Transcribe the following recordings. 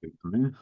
Victory.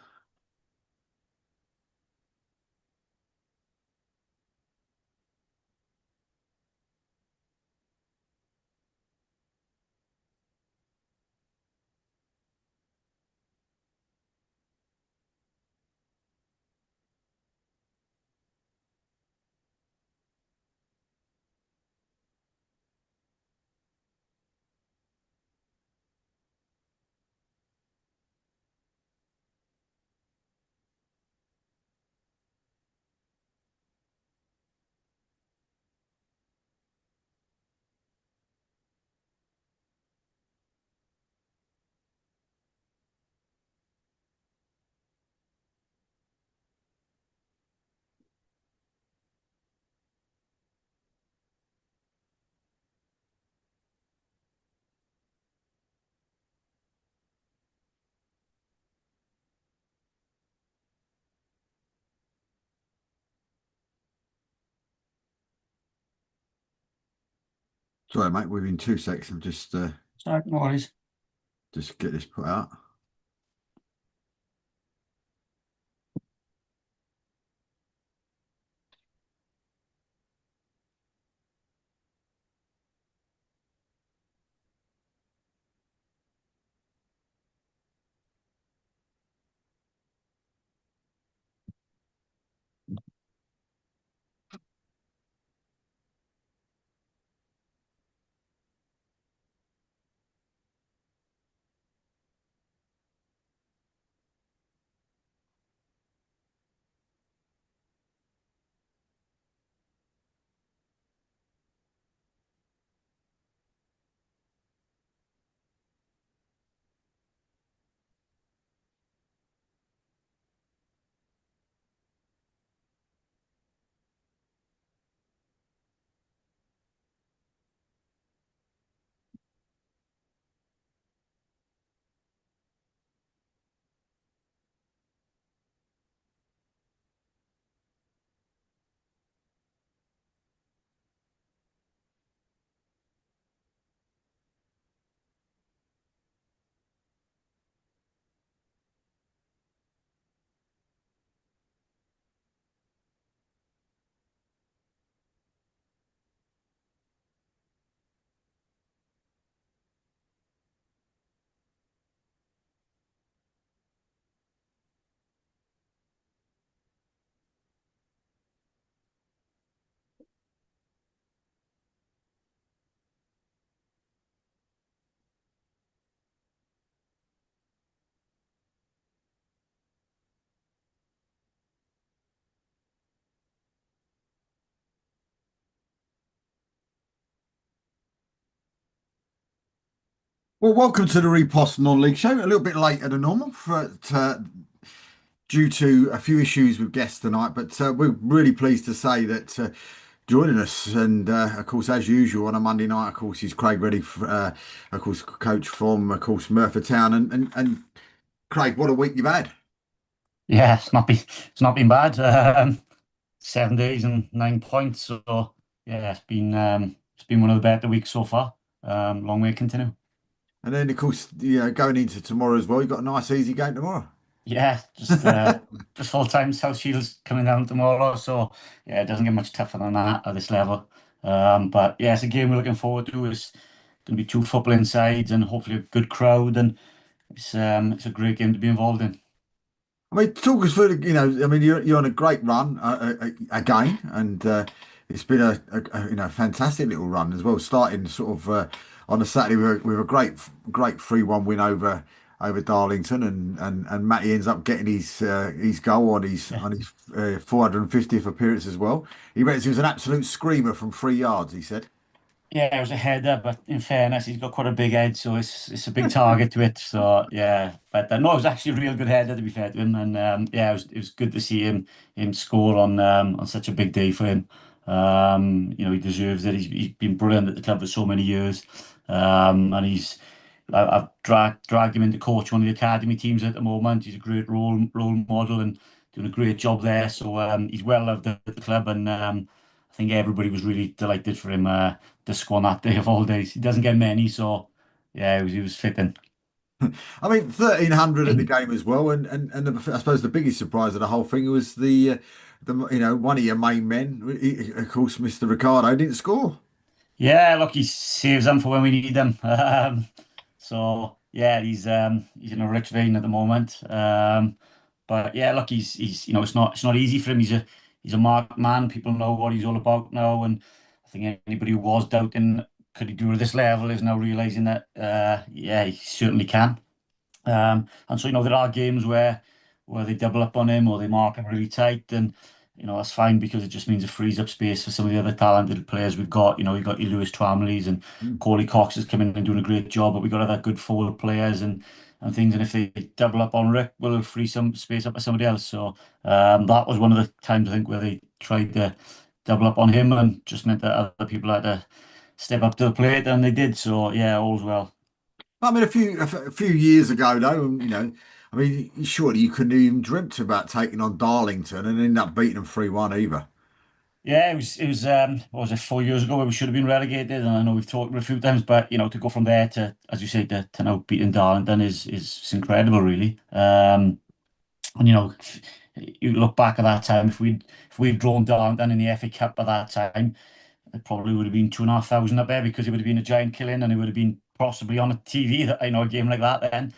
Sorry, mate. Within 2 seconds, I'm Sorry, no worries. just get this put out. Well, welcome to the Reposs non-league show. A little bit later than normal due to a few issues with guests tonight, but we're really pleased to say that joining us, and of course, as usual on a Monday night, of course, is Craig Reddy, of course, coach from, of course, Merthyr Town, and Craig, what a week you've had. Yeah, it's not been bad. 7 days and 9 points. So yeah, it's been one of the better weeks so far. Long way to continue. And then, of course, going into tomorrow as well, you've got a nice, easy game tomorrow. Yeah, just full time South Shields coming down tomorrow. So yeah, it doesn't get much tougher than that at this level. But yeah, it's a game we're looking forward to. It's going to be two footballing sides and hopefully a good crowd, and it's a great game to be involved in. I mean, talk us through I mean, you're on a great run again, and it's been a fantastic little run as well. Starting sort of on a Saturday with a great 3-1 win over Darlington, and Matty ends up getting his goal on his Yeah. 450th appearance as well. He reckons it was an absolute screamer from 3 yards. He said. Yeah, it was a header, but in fairness, he's got quite a big head, so it's a big target to it. So yeah, but no, it was actually a real good header to be fair to him, and yeah, it was good to see him score on such a big day for him. He deserves it. He's been brilliant at the club for so many years, and I've dragged him into coach one of the academy teams at the moment. He's a great role model and doing a great job there. So he's well loved at the club, and I think everybody was really delighted for him. To score on that day of all days. He doesn't get many, so yeah, he was fitting. I mean, 1,300 at the game as well, and I suppose the biggest surprise of the whole thing was the one of your main men, of course, Mr. Ricardo didn't score. Yeah, look, he saves them for when we need them. So yeah, he's in a rich vein at the moment. But yeah, look, he's it's not easy for him. He's a marked man. People know what he's all about now, and I think anybody who was doubting could he do it at this level is now realizing that yeah, he certainly can. And so, there are games where they double up on him or they mark him really tight, and that's fine because it just means it frees up space for some of the other talented players we've got. You've got your Lewis Tramleys and Mm. Corley Cox is coming and doing a great job, but we've got other good forward players and things. And if they double up on Rick, we'll free some space up for somebody else. So that was one of the times I think where they tried to double up on him and just meant that other people had to step up to the plate, and they did. So yeah, all's well. I mean, a few years ago, though, I mean, surely you couldn't have even dreamt about taking on Darlington and end up beating them 3-1 either. Yeah, it was what was it, 4 years ago where we should have been relegated, and I know we've talked about it a few times, but to go from there to, as you say, to now beating Darlington is it's incredible, really. And you look back at that time, if we'd drawn Darlington in the FA Cup at that time, it probably would have been 2,500 up there because it would have been a giant killing and it would have been possibly on a TV that a game like that then.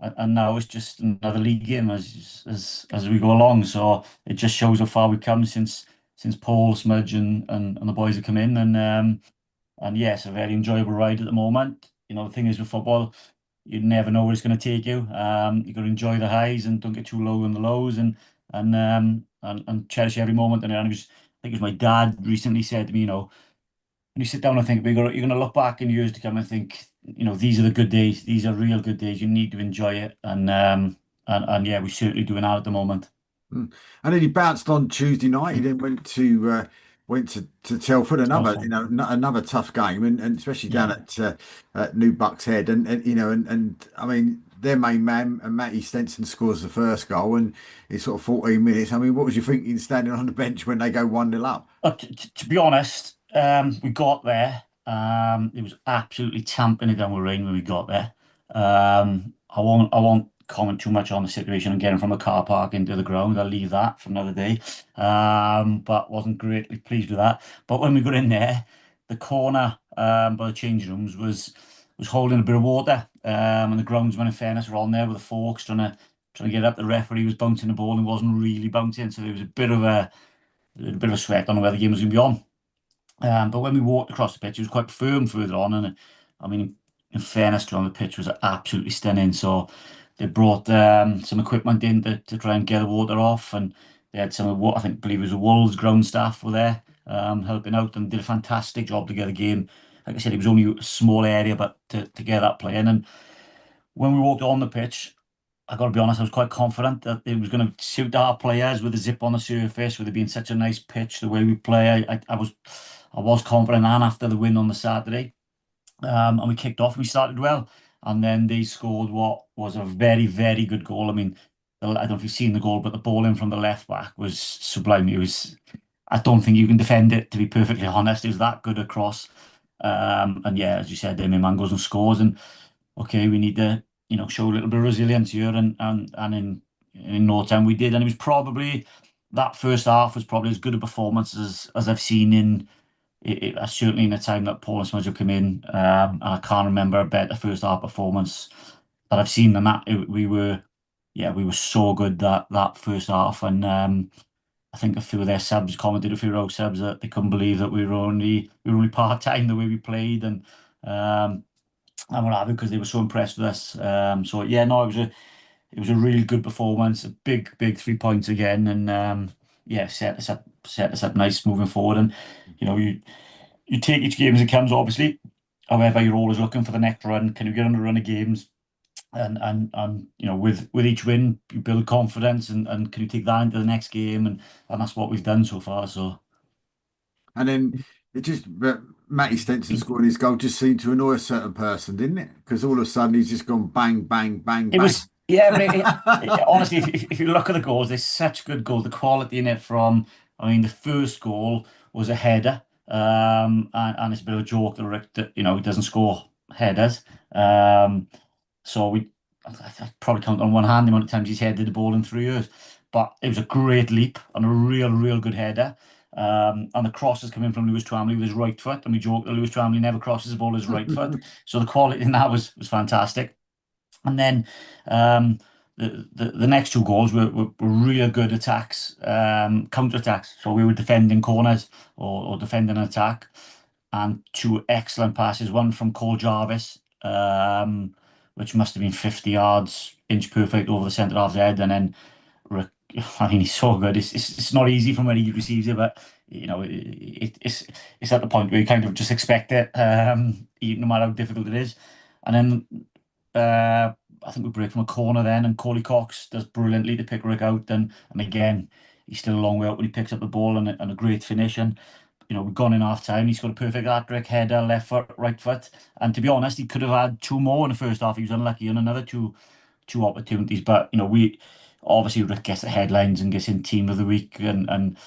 And now it's just another league game as we go along. So it just shows how far we've come since Paul, Smudge and the boys have come in. And yes, a very enjoyable ride at the moment. The thing is with football, you never know where it's going to take you. You got to enjoy the highs and don't get too low on the lows, and cherish every moment. And I think it was my dad recently said to me, when you sit down and think, you're going to look back in years to come and think, these are the good days. These are real good days. You need to enjoy it. And yeah, we're certainly doing that at the moment. Mm. And then he bounced on Tuesday night. He then went to Telford, another Telford. another tough game, and especially down Yeah. at New Bucks Head, and I mean their main man and Matty Stenson scores the first goal, and it's sort of 14 minutes. I mean, what was you thinking standing on the bench when they go 1-0 up? To be honest, we got there. It was absolutely tamping it down with rain when we got there. I won't comment too much on the situation and getting from the car park into the ground. I'll leave that for another day. But wasn't greatly pleased with that. But when we got in there, the corner by the change rooms was holding a bit of water. And the groundsman, in fairness, were on there with the forks trying to get it up. The referee was bouncing the ball and wasn't really bouncing, so there was a bit of a sweat on where the game was going to be on. But when we walked across the pitch, it was quite firm further on. And I mean, in fairness to them, the pitch was absolutely stunning. So they brought some equipment in to try and get the water off. And they had some of what I think, believe it was the Wolves ground staff were there helping out and did a fantastic job to get the game. Like I said, it was only a small area, but to get that playing. And when we walked on the pitch, I got to be honest, I was quite confident that it was going to suit our players with the zip on the surface, with it being such a nice pitch, the way we play. I was confident, and after the win on the Saturday, and we kicked off, we started well, and then they scored what was a very, very good goal. I mean, I don't know if you've seen the goal, but the ball in from the left back was sublime. I don't think you can defend it, to be perfectly honest. It was that good across. And yeah, as you said, then my man goes and scores, and okay, we need to, show a little bit of resilience here, and in no time we did, and it was probably that first half was probably as good a performance as I've seen certainly in the time that Paul and Smudge have come in, and I can't remember a better first half performance that I've seen than that. We were so good that first half, and I think a few of their subs commented, a few row subs, that they couldn't believe that we were only part time the way we played, um, and what have you, because they were so impressed with us. So yeah, no, it was a really good performance, a big, big 3 points again, and yeah, set us up nice moving forward. And you take each game as it comes, obviously. However, you're always looking for the next run. Can you get on a run of games? And with each win, you build confidence, and can you take that into the next game? And that's what we've done so far. So. And then it just but Matty Stenson scoring his goal just seemed to annoy a certain person, didn't it? Because all of a sudden he's just gone bang, bang, bang, It bang. was, yeah, but honestly, if you look at the goals, there's such good goals. The quality in it I mean, the first goal was a header, and it's a bit of a joke that Rick, that he doesn't score headers. Um, So I probably count on one hand the amount of times he's headed the ball in 3 years. But it was a great leap and a real good header. And the cross is coming from Lewis Tramley with his right foot. And we joke that Lewis Tramley never crosses the ball with his right foot. So the quality in that was fantastic. And then um, the next two goals were real good attacks, counter attacks. So we were defending corners or defending an attack, and two excellent passes. One from Cole Jarvis, which must have been 50 yards, inch perfect over the centre half's head, and then Rick, I mean, he's so good. It's not easy from when he receives it, but it's at the point where you kind of just expect it, no matter how difficult it is. And then I think we break from a corner then, and Corley Cox does brilliantly to pick Rick out. And again, he's still a long way out when he picks up the ball and a great finish. And we've gone in half time. He's got a perfect hat-trick, header, left foot, right foot. And to be honest, he could have had two more in the first half. He was unlucky on another two opportunities. But we obviously Rick gets the headlines and gets in team of the week, and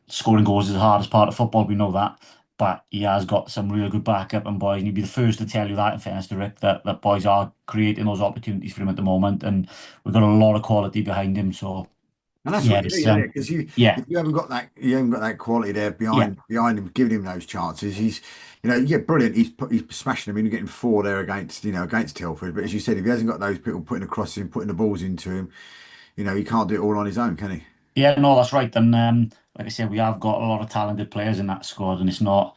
scoring goals is the hardest part of football. We know that. But he has got some real good backup, and boys, and he'd be the first to tell you that, in fairness to Rick, that boys are creating those opportunities for him at the moment, and we've got a lot of quality behind him. So And that's yeah, what you it's need, isn't it? Because yeah. if you haven't got that quality there Yeah, behind him, giving him those chances, yeah, brilliant. He's smashing them in, getting four there against Telford. But as you said, if he hasn't got those people putting the crosses in, putting the balls into him, he can't do it all on his own, can he? yeah, no, that's right. And like I said, we have got a lot of talented players in that squad, and it's not,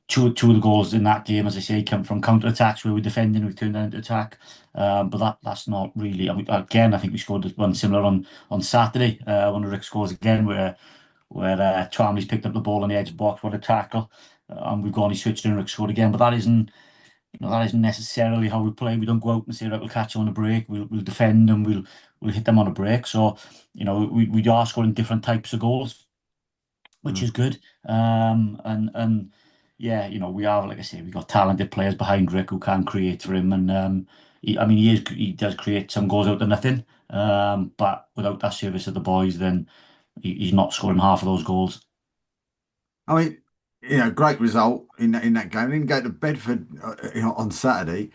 two of the goals in that game, as I say, come from counter attacks where we're defending, we turned that into attack. But that's not really. I mean, again, I think we scored one similar on Saturday. One of Rick scores again where Twombly's picked up the ball on the edge of the box, what a tackle, and we've gone, he switched and Rick scored again. But that isn't necessarily how we play. We don't go out and say, right, we'll catch you on a break. We'll defend and we'll hit them on a break. So, we are scoring different types of goals, which Mm. is good. And yeah, we have, like I say, we got talented players behind Rick who can create for him. And I mean, he does create some goals out of nothing. But without that service of the boys, then he's not scoring half of those goals. I mean, great result in that game. Then go to Bedford on Saturday,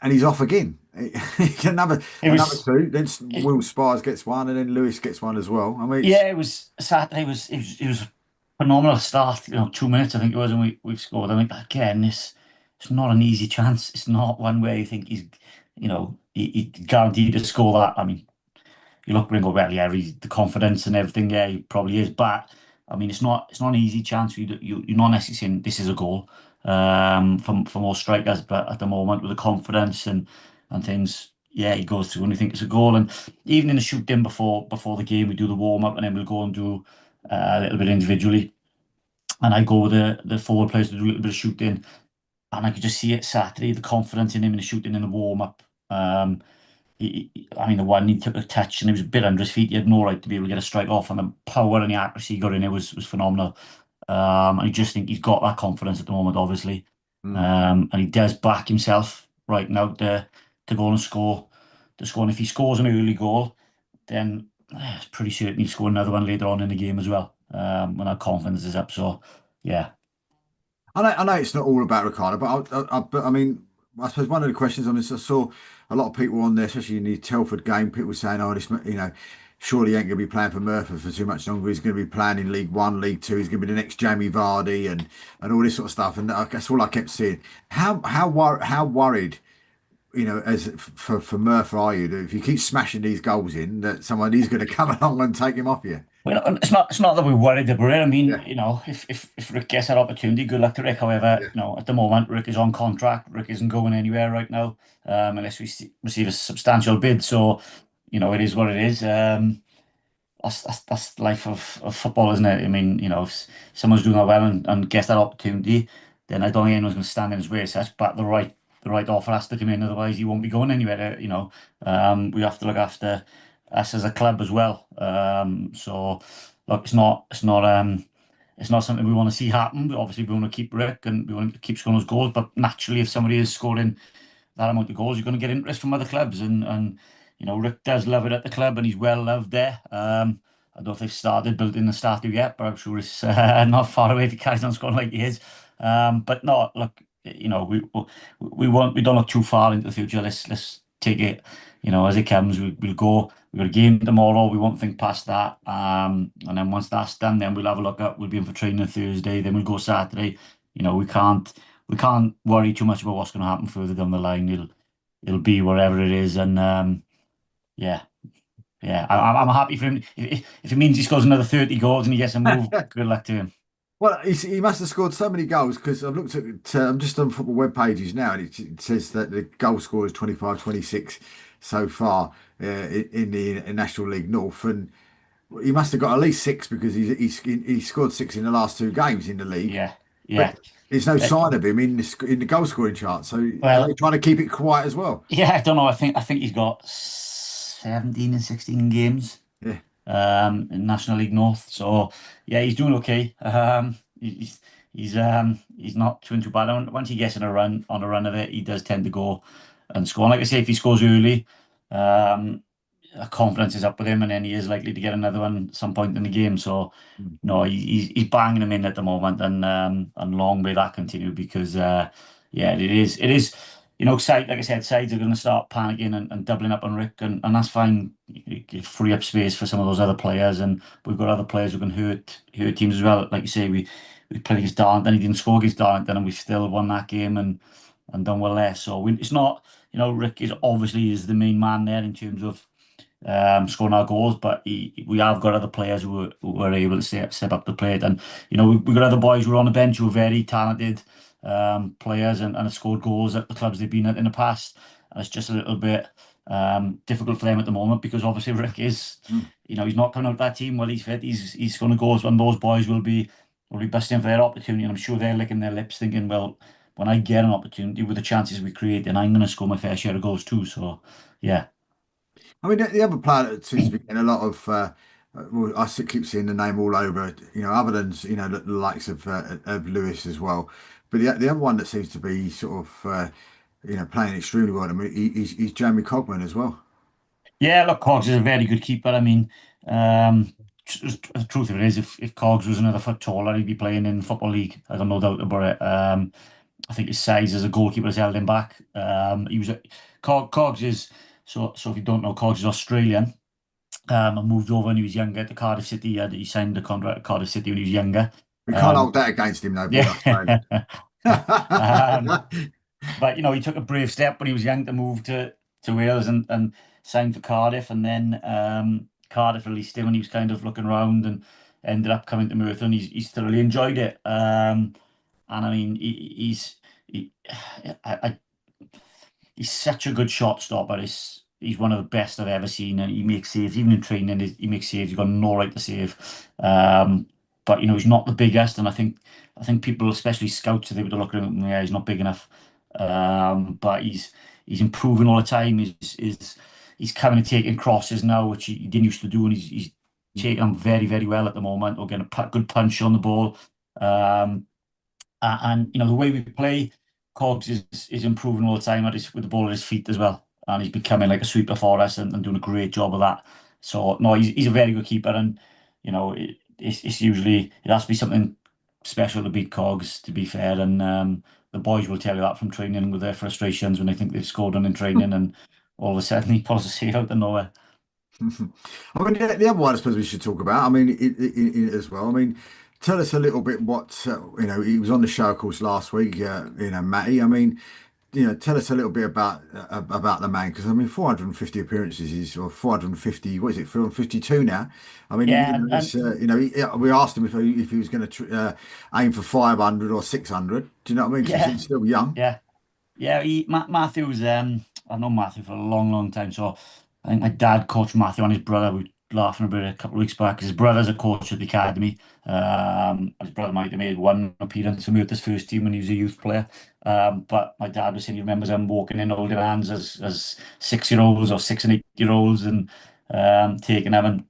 and he's off again. It Another was. two. Then Will Spires gets one, and then Lewis gets one as well. I mean, Yeah, it was Saturday. It was a phenomenal start. 2 minutes I think it was, and we've scored. I think again, it's not an easy chance. It's not one where you think he guaranteed to score that. I mean, you look Ringo well, yeah, the confidence and everything, yeah, he probably is. But I mean, it's not an easy chance. You're not necessarily saying this is a goal for most strikers, but at the moment with the confidence and things, yeah, he goes through and you think it's a goal. And even in the shoot in before the game, we do the warm up and then we'll go and do a little bit individually. And I go with the forward players to do a little bit of shooting, and I could just see it Saturday, the confidence in him in the shooting in the warm up. I mean, the one he took a touch and he was a bit under his feet. He had no right to be able to get a strike off, and the power and the accuracy he got in it was phenomenal. I just think he's got that confidence at the moment, obviously, mm. and he does back himself right now to go and score. To score, and if he scores an early goal, then it's pretty certain he'll score another one later on in the game as well. When that confidence is up, so yeah. I know it's not all about Ricardo, but I mean, I suppose one of the questions on this, I saw a lot of people on there, especially in the Telford game, people saying, "Oh, surely he ain't going to be playing for Merthyr for too much longer. He's going to be playing in League One, League Two. He's going to be the next Jamie Vardy and all this sort of stuff." And that's all I kept seeing. How worried, as for Merthyr are you that if you keep smashing these goals in, that someone is going to come along and take him off you? Well, it's not that we're worried about it. I mean, Yeah, if Rick gets that opportunity, good luck to Rick. However, yeah. at the moment, Rick is on contract. Rick isn't going anywhere right now, unless we receive a substantial bid. So, it is what it is. That's the life of football, isn't it? I mean, if someone's doing that well and gets that opportunity, then I don't think anyone's going to stand in his way as such. But the right offer has to come in, otherwise he won't be going anywhere. We have to look after us as a club as well. So look, it's not something we want to see happen. But obviously, we want to keep Rick and we want to keep scoring those goals. But naturally, if somebody is scoring that amount of goals, you're going to get interest from other clubs. And Rick does love it at the club, and he's well loved there. I don't know if they've started building the statue yet, but I'm sure it's not far away if he carries on scoring like he is. But no, look, we don't look too far into the future. Let's take it, as it comes. We'll go. We've got a game tomorrow. We won't think past that. And then once that's done, then we'll have a look at. We'll be in for training Thursday. Then we'll go Saturday. We can't worry too much about what's going to happen further down the line. It'll be whatever it is, and yeah, yeah. I'm happy for him. If it means he scores another 30 goals and he gets a move, good luck to him. Well, he must have scored so many goals because I've looked at, I'm just on football web pages now, and it says that the goal score is 25-26 so far in the National League North, and he must have got at least six because he scored six in the last two games in the league. Yeah, But yeah. there's no Uh, sign of him in the goal scoring chart. So are they well, trying to keep it quiet as well? yeah. I don't know. I think he's got 17 and 16 games. Yeah. In National League North. So yeah, he's doing okay. He's not doing too bad. Once he gets on a run of it, he does tend to go and score. And like I say, if he scores early, um, confidence is up with him, and then he is likely to get another one at some point in the game. So Mm. no, he's banging them in at the moment, and long may that continue because yeah, it is. Like I said, sides are going to start panicking and doubling up on Rick, and that's fine. You free up space for some of those other players, and we've got other players who can hurt teams as well. Like you say, we played against Darlington, he didn't score against Darlington, and we still won that game and done well there. So it's not, Rick is obviously is the main man there in terms of scoring our goals, but we have got other players who are able to step up the plate, and we've got other boys who are on the bench who are very talented players and have scored goals at the clubs they've been at in the past, and it's just a little bit difficult for them at the moment because obviously Rick is, Mm. he's not coming out of that team while he's fit. He's going to goals, and those boys will be busting for their opportunity, and I'm sure they're licking their lips thinking, well, when I get an opportunity with the chances we create, then I'm going to score my fair share of goals too. So yeah. I mean, the other player that seems to be getting a lot of, well, keep seeing the name all over, other than, the likes of Lewis as well. But the other one that seems to be sort of, playing extremely well, I mean, he's Jamie Cogman as well. Yeah, look, Cogs is a very good keeper. I mean, the truth of it is, if Cogs was another foot taller, he'd be playing in Football League. I got no doubt about it. I think his size as a goalkeeper has held him back. Cogs is so. If you don't know, Cogs is Australian. And moved over when he was younger to Cardiff City. He signed a contract at Cardiff City when he was younger. We can't Um, hold that against him, though, being yeah. Australian. um, But he took a brave step when he was young to move to Wales and signed for Cardiff, and then Cardiff released him, and he was kind of looking around and ended up coming to Merthyr, and he's thoroughly enjoyed it. And I mean, he, I, he's such a good shot stopper. He's one of the best I've ever seen, and he makes saves even in training. He makes saves. He's got no right to save. But he's not the biggest, and I think people, especially scouts, they would look at him. Yeah, he's not big enough. But he's improving all the time. He's coming and taking crosses now, which he didn't used to do, and he's taking them very very well at the moment. Or getting a good punch on the ball. Um, and the way we play, Cogs is improving all the time with the ball at his feet as well, and he's becoming like a sweeper for us and doing a great job of that. So no, he's a very good keeper, and it's usually it has to be something special to beat Cogs. To be fair, and the boys will tell you that from training with their frustrations when they think they've scored on in training, and all of a sudden he pulls a save out of nowhere. I mean, the other one I suppose we should talk about, I mean, as well. I mean, tell us a little bit what, he was on the show, of course, last week, Matty. I mean, tell us a little bit about the man, because I mean, 450 appearances is, or 450, what is it, 452 now? I mean, Yeah, and it's, we asked him if he was going to aim for 500 or 600. Do you know what I mean? Because yeah, he's still young. yeah. Yeah, Matthew's. I've known Matthew for a long, long time. So I think my dad coached Matthew and his brother. We were laughing about it a couple of weeks back. His brother's a coach at the academy. His brother might have made one appearance for me with his first team when he was a youth player. But my dad was saying he remembers him walking in holding hands as 6-year-olds or 6 and 8-year-olds and taking them.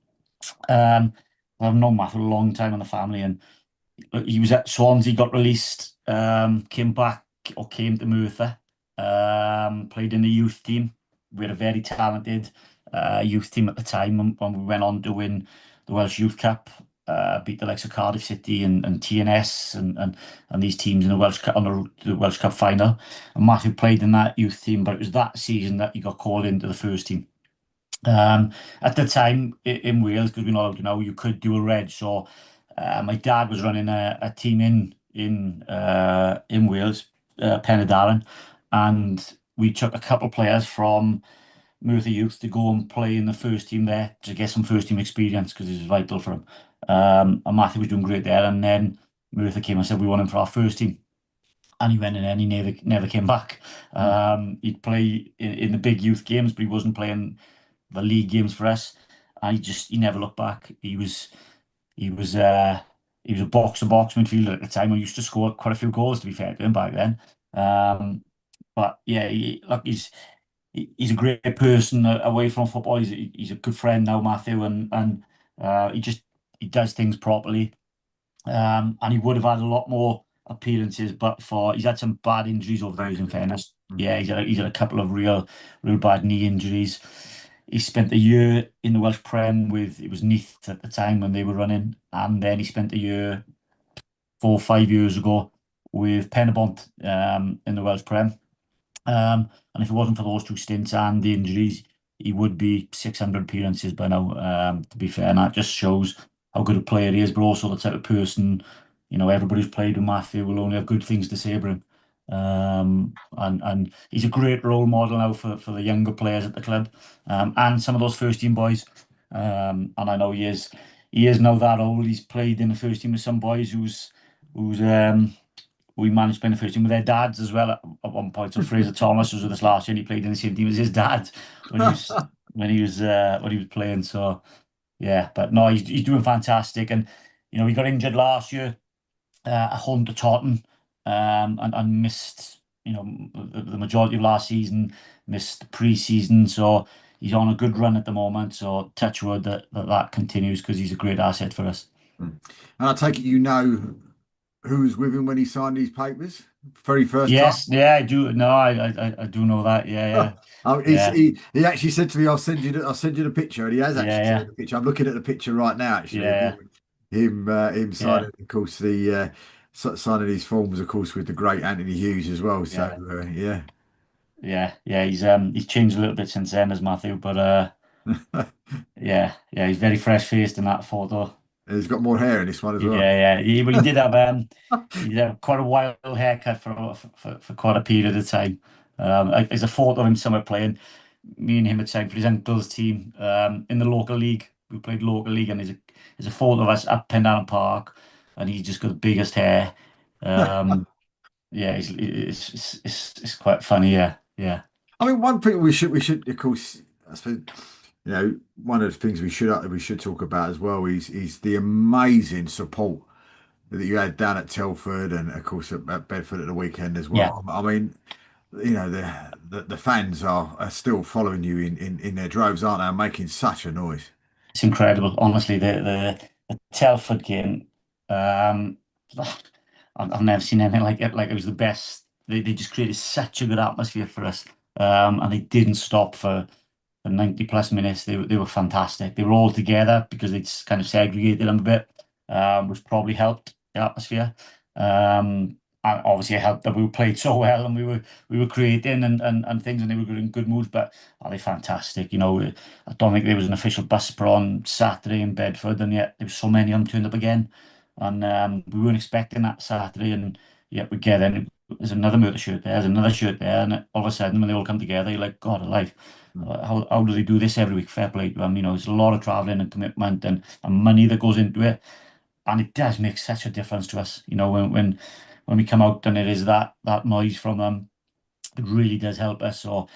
And I've known Matthew a long time in the family, and he was at Swansea, got released, came back or came to Merthyr, played in the youth team. We had a very talented youth team at the time when we went on to win the Welsh Youth Cup. beat the likes of Cardiff City and TNS and these teams in the Welsh Cup on the route to the Welsh Cup final. And Matthew played in that youth team, but it was that season that he got called into the first team. At the time in Wales, because we know, you could do a reg. So my dad was running a team in Wales, Penydarren, and we took a couple of players from Merthyr Youth to go and play in the first team there to get some first team experience because it was vital for him. And Matthew was doing great there, and then Merthyr came and said we want him for our first team. And he went in and he never came back. He'd play in the big youth games, but he wasn't playing the league games for us, and he never looked back. He was he was a box to box midfielder at the time. He used to score quite a few goals, to be fair to him back then. Um, but yeah, he's a great person away from football. He's a good friend now, Matthew, and he does things properly. And he would have had a lot more appearances, but for he's had some bad injuries over the years, in fairness. Yeah, he's had a couple of real bad knee injuries. He spent a year in the Welsh Prem with it was Neath at the time when they were running, and then he spent a year 4 or 5 years ago with Penabont in the Welsh Prem. And if it wasn't for those two stints and the injuries, he would be 600 appearances by now, to be fair. And that just shows how good a player he is, but also the type of person, everybody who's played with Matthew will only have good things to say about him. And he's a great role model now for the younger players at the club, and some of those first team boys. And I know he is now that old. He's played in the first team with some boys who's we managed to play in the first team with their dads as well at one point. So Fraser Thomas was with us last year, and he played in the same team as his dad when he was when he was playing. So yeah, but no, he's doing fantastic, and he got injured last year at home to Tottenham, and missed the majority of last season, missed the pre-season. So he's on a good run at the moment. So touch wood that continues because he's a great asset for us. And I take it who was with him when he signed these papers? Very first time. Yes, yeah, I do. No, I do know that. Yeah, yeah, yeah, He actually said to me, I'll send you the picture," and he has yeah, actually sent me yeah, the picture. I'm looking at the picture right now, actually, of yeah, him yeah, signing, of course, the signing his forms, of course, with the great Anthony Hughes as well. So yeah, yeah, yeah. He's changed a little bit since then, as Matthew, but yeah, he's very fresh faced in that photo. he's got more hair in this one as well. Yeah, yeah. Well, he did have quite a wild haircut for quite a period of time. There's a photo of him somewhere playing. Me and him at time for his uncle's team in the local league. We played local league, and there's a photo of us at Pendarren Park, and he's just got the biggest hair. Um, yeah, it's quite funny. Yeah, yeah, I mean, one thing we should, of course, I suppose, one of the things we should talk about as well is the amazing support that you had down at Telford and of course at Bedford at the weekend as yeah. well. I mean, the fans are still following you in their droves, aren't they? And making such a noise. It's incredible, honestly. The Telford game, um, I've never seen anything like it. Like it was the best. They just created such a good atmosphere for us, and they didn't stop for 90 plus minutes. They were fantastic. They were all together because they'd kind of segregated them a bit, which probably helped the atmosphere. And obviously it helped that we played so well and we were creating and things and they were in good moods. But are they fantastic? I don't think there was an official bus put on Saturday in Bedford, and yet there was so many of them turned up again. And we weren't expecting that Saturday, and yet we get in. There's another Murder shirt there, there's another shirt there, and all of a sudden when they all come together, you're like, God alive, Mm. how do they do this every week? Fair play to them. There's a lot of travelling and commitment and money that goes into it, and it does make such a difference to us. When we come out and it is that noise from them, it really does help us. So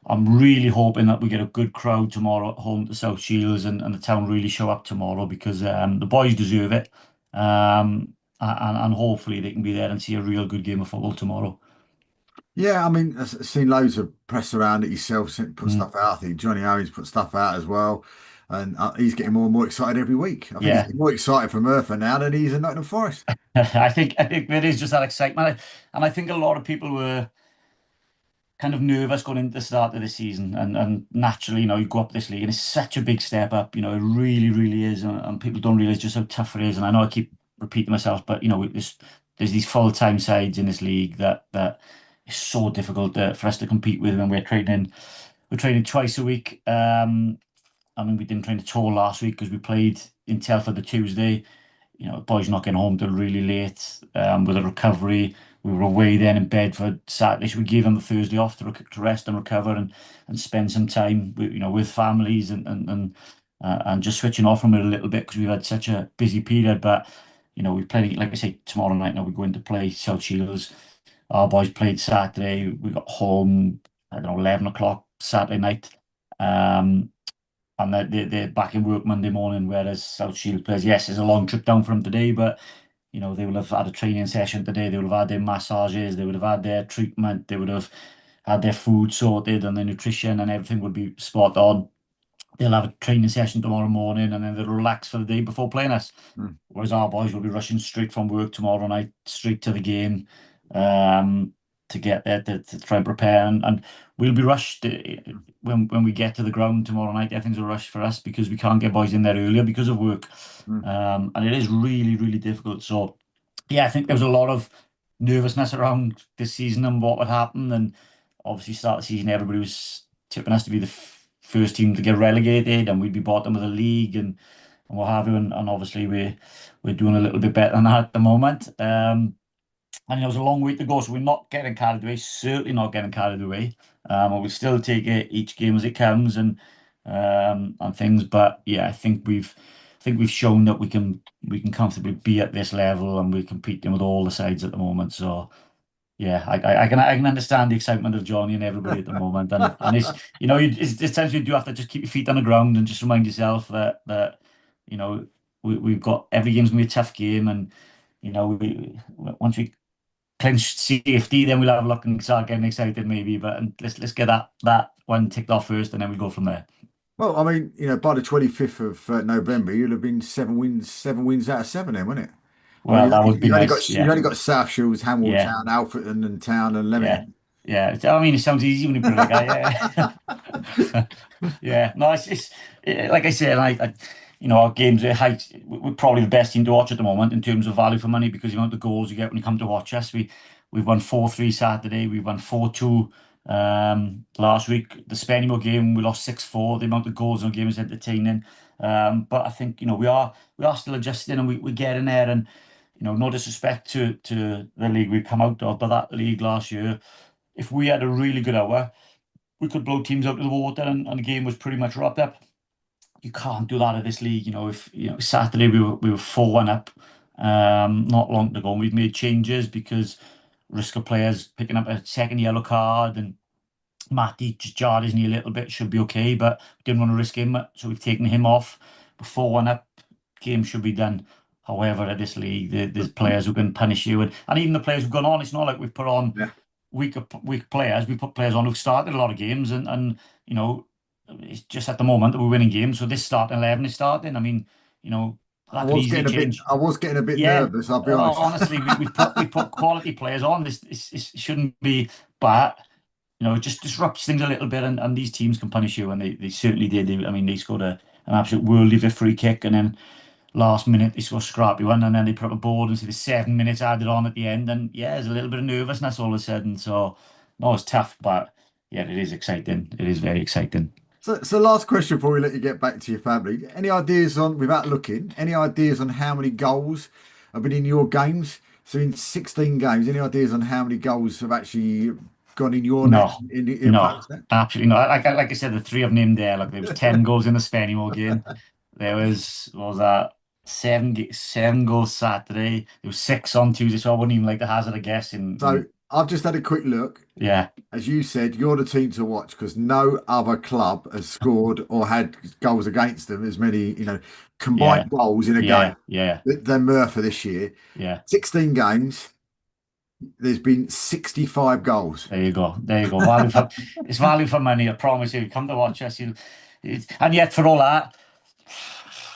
I'm really hoping that we get a good crowd tomorrow at home to South Shields, and the town really show up tomorrow because the boys deserve it. And hopefully they can be there and see a real good game of football tomorrow. Yeah, I mean, I've seen loads of press around it yourself, put Mm, stuff out. I think Johnny Owens put stuff out as well, and he's getting more and more excited every week. I think he's yeah. getting more excited for Merthyr now than he's in Nottingham Forest. I think there is just that excitement, and I think a lot of people were kind of nervous going into the start of the season, and naturally, you go up this league, and it's such a big step up. It really, really is, and people don't realize just how tough it is. And I know I keep repeating myself, but there's these full-time sides in this league that is so difficult for us to compete with when we're training. We're training twice a week. I mean, we didn't train at all last week because we played in Telford the Tuesday. Boys not getting home till really late with a recovery. We were away then in Bedford Saturday, so we gave them the Thursday off to rest and recover and spend some time with families and just switching off from it a little bit because we've had such a busy period. But we played, like I say, tomorrow night. Now we're going to play South Shields. Our boys played Saturday. We got home, I don't know, 11 o'clock Saturday night. Um, and they're back in work Monday morning, whereas South Shield players, yes, it's a long trip down from today, but they will have had a training session today, they would have had their massages, they would have had their treatment, they would have had their food sorted and their nutrition and everything would be spot on. They'll have a training session tomorrow morning and then they'll relax for the day before playing us. Mm, Whereas our boys will be rushing straight from work tomorrow night, straight to the game, um, to get there to try and prepare. And we'll be rushed when we get to the ground tomorrow night. Everything's a rush for us because we can't get boys in there earlier because of work. mm, And it is really, really difficult. So, yeah, I think there was a lot of nervousness around this season and what would happen. And obviously, start of the season, everybody was tipping us to be the first team to get relegated, and we'd be bottom of the league and what have you. And obviously, we're doing a little bit better than that at the moment. And it was a long way to go, so we're not getting carried away. Certainly not getting carried away. And we'll still take it each game as it comes and things. But yeah, I think we've shown that we can comfortably be at this level, and we're competing with all the sides at the moment. So yeah, I can understand the excitement of Johnny and everybody at the moment, and it's times you do have to just keep your feet on the ground and just remind yourself that you know we've got every game's gonna be a tough game, and once we clinch safety, then we'll have a look and start getting excited maybe. But let's get that one ticked off first, and then we go from there. Well, I mean, by the 25th of November, you'll have been 7 wins out of seven, then, wouldn't it? I mean, Well, that would be nice. you've Yeah, only got South Shields, yeah, Hamilton, Alfreton, and Town and yeah, Leamington. yeah. I mean, it sounds easy when you put it like that. Yeah. Yeah, no, like I said, our games are high. We're probably the best team to watch at the moment in terms of value for money because the amount of goals you get when you come to watch us. We've won 4-3 Saturday. We've won 4-2 last week. The Spennymoor game we lost 6-4. The amount of goals in the game is entertaining. But I think we are still adjusting and we're getting there. And no disrespect to the league we come out of, but that league last year, if we had a really good hour, we could blow teams out of the water and the game was pretty much wrapped up. You can't do that at this league. If Saturday we were 4-1 up, not long to go. And we've made changes because risk of players picking up a second yellow card and Matty just jarred his knee a little bit, should be okay, but didn't want to risk him, so we've taken him off. Before 1 up, game should be done. However, at this league, there's players who can punish you, and even the players who've gone on. It's not like we've put on Yeah. weak players. We put players on who've started a lot of games, and it's just at the moment that we're winning games. So this starting 11 is starting. I mean, that could easily change. I was getting a bit Yeah, nervous, I'll be honest. honestly, we put quality players on. This shouldn't be, but it just disrupts things a little bit, and these teams can punish you, and they certainly did. I mean, they scored an absolute worldie of a free kick, and then last minute they scored a scrappy one, and then they put up a board, and so the 7 minutes added on at the end, and yeah, there's a little bit of nervousness all of a sudden. So, no, it's tough, but yeah, it is exciting. It is very exciting. So last question before we let you get back to your family. Any ideas on, without looking, any ideas on how many goals have been in your games? So in 16 games, any ideas on how many goals have actually gone in your net No, in no, opponent's net? absolutely not. Like I said, the three I've named there, like there was 10 goals in the Spennymoor game. There was, what was that? Seven goals Saturday. There was six on Tuesday, so I wouldn't even like to hazard a guess So I've just had a quick look. yeah, As you said, you're the team to watch because no other club has scored or had goals against them as many, yeah, combined goals in a game yeah, yeah, than Merthyr this year. yeah. 16 games, there's been 65 goals. There you go. There you go. It's value for money. I promise you. Come to watch us. And yet, for all that,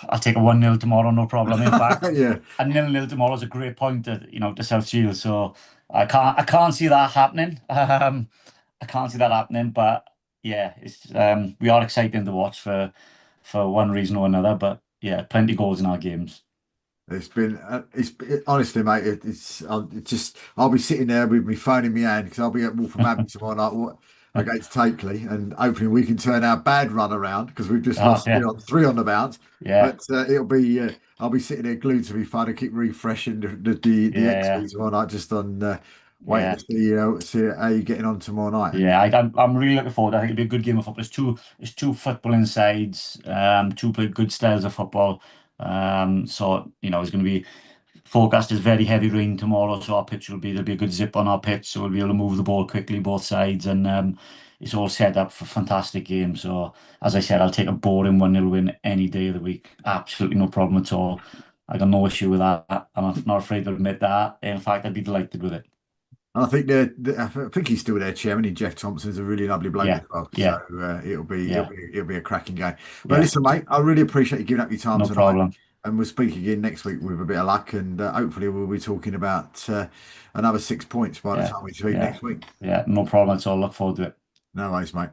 I'll take a 1-0 tomorrow, no problem. In fact, Yeah. a 0-0 tomorrow is a great point to South Shields. So I can't see that happening. I can't see that happening, but yeah, it's we are exciting to watch for one reason or another. But yeah, plenty of goals in our games. Honestly, mate, it's just, I'll be sitting there with my phone in my hand because I'll be at Wolverhampton tomorrow night against Takeley, and hopefully we can turn our bad run around because we've just Oh lost yeah, three on the bounce. yeah, But I'll be sitting there glued to my phone and keep refreshing the yeah, XP tomorrow night, just on waiting to yeah. see how you're getting on tomorrow night. And Yeah, I'm really looking forward. I think it'll be a good game of football. It's two footballing sides, two play good styles of football. So it's going to be forecast as very heavy rain tomorrow. So our pitch there'll be a good zip on our pitch, so we'll be able to move the ball quickly both sides, and it's all set up for a fantastic game. So as I said, I'll take a boring 1-0 win any day of the week. Absolutely no problem at all. I got no issue with that. I'm not afraid to admit that. In fact, I'd be delighted with it. I think I think he's still their chairman. Jeff Thompson's a really lovely bloke as Yeah, well. So yeah, it'll yeah, be a cracking game. Well, yeah. listen, mate, I really appreciate you giving up your time No tonight, problem. and we'll speak again next week with a bit of luck, and hopefully we'll be talking about another 6 points by the Yeah, time we speak yeah, next week. yeah. No problem at all. Look forward to it. No worries, mate.